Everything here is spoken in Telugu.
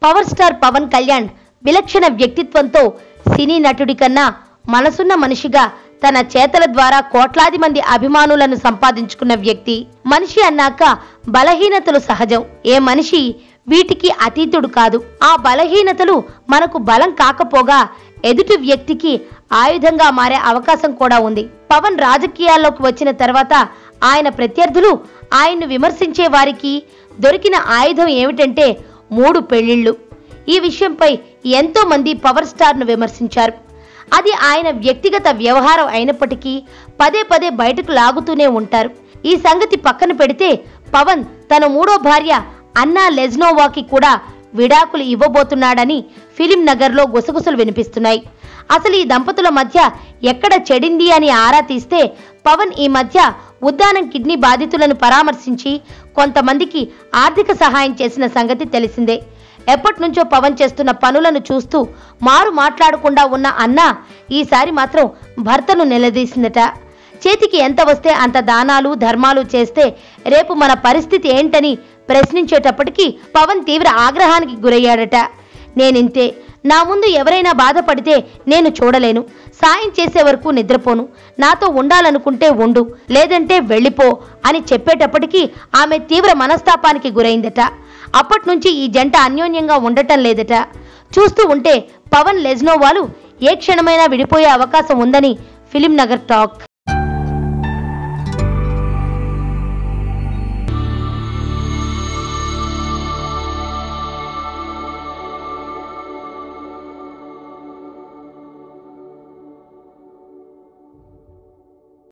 పవర్ స్టార్ పవన్ కళ్యాణ్ విలక్షణ వ్యక్తిత్వంతో సినీ నటుడి కన్నా మనసున్న మనిషిగా తన చేతల ద్వారా కోట్లాది మంది అభిమానులను సంపాదించుకున్న వ్యక్తి. మనిషి అన్నాక బలహీనతలు సహజం. ఏ మనిషి వీటికి అతీతుడు కాదు. ఆ బలహీనతలు మనకు బలం కాకపోగా ఎదుటి వ్యక్తికి ఆయుధంగా మారే అవకాశం కూడా ఉంది. పవన్ రాజకీయాల్లోకి వచ్చిన తర్వాత ఆయన ప్రత్యర్థులు ఆయన్ను విమర్శించే వారికి దొరికిన ఆయుధం ఏమిటంటే 3 పెళ్లిళ్లు. ఈ విషయంపై ఎంతో మంది పవర్ స్టార్ ను విమర్శించారు. అది ఆయన వ్యక్తిగత వ్యవహారం అయినప్పటికీ పదే పదే బయటకు లాగుతూనే ఉంటారు. ఈ సంగతి పక్కన పెడితే పవన్ తన 3వ భార్య అన్నా లెజ్నోవాకి కూడా విడాకులు ఇవ్వబోతున్నాడని ఫిలిం నగర్లో గుసగుసలు వినిపిస్తున్నాయి. అసలు ఈ దంపతుల మధ్య ఎక్కడ చెడింది అని ఆరా తీస్తే పవన్ ఈ మధ్య ఉద్దానం కిడ్నీ బాధితులను పరామర్శించి కొంతమందికి ఆర్థిక సహాయం చేసిన సంగతి తెలిసిందే. ఎప్పటినుంచో పవన్ చేస్తున్న పనులను చూస్తూ మారు మాట్లాడకుండా ఉన్న అన్న ఈసారి మాత్రం భర్తను నిలదీసిందట. చేతికి ఎంత వస్తే అంత దానాలు ధర్మాలు చేస్తే రేపు మన పరిస్థితి ఏంటని ప్రశ్నించేటప్పటికీ పవన్ తీవ్ర ఆగ్రహానికి గురయ్యాడట. నేనింతే, నా ముందు ఎవరైనా బాధపడితే నేను చూడలేను, సాయం చేసే వరకు నిద్రపోను, నాతో ఉండాలనుకుంటే ఉండు, లేదంటే వెళ్ళిపో అని చెప్పేటప్పటికీ ఆమె తీవ్ర మనస్తాపానికి గురైందట. అప్పట్నుంచి ఈ జంట అన్యోన్యంగా ఉండటం లేదట. చూస్తూ ఉంటే పవన్ లెజ్నోవాలు ఏ క్షణమైనా విడిపోయే అవకాశం ఉందని ఫిలిం నగర్ టాక్.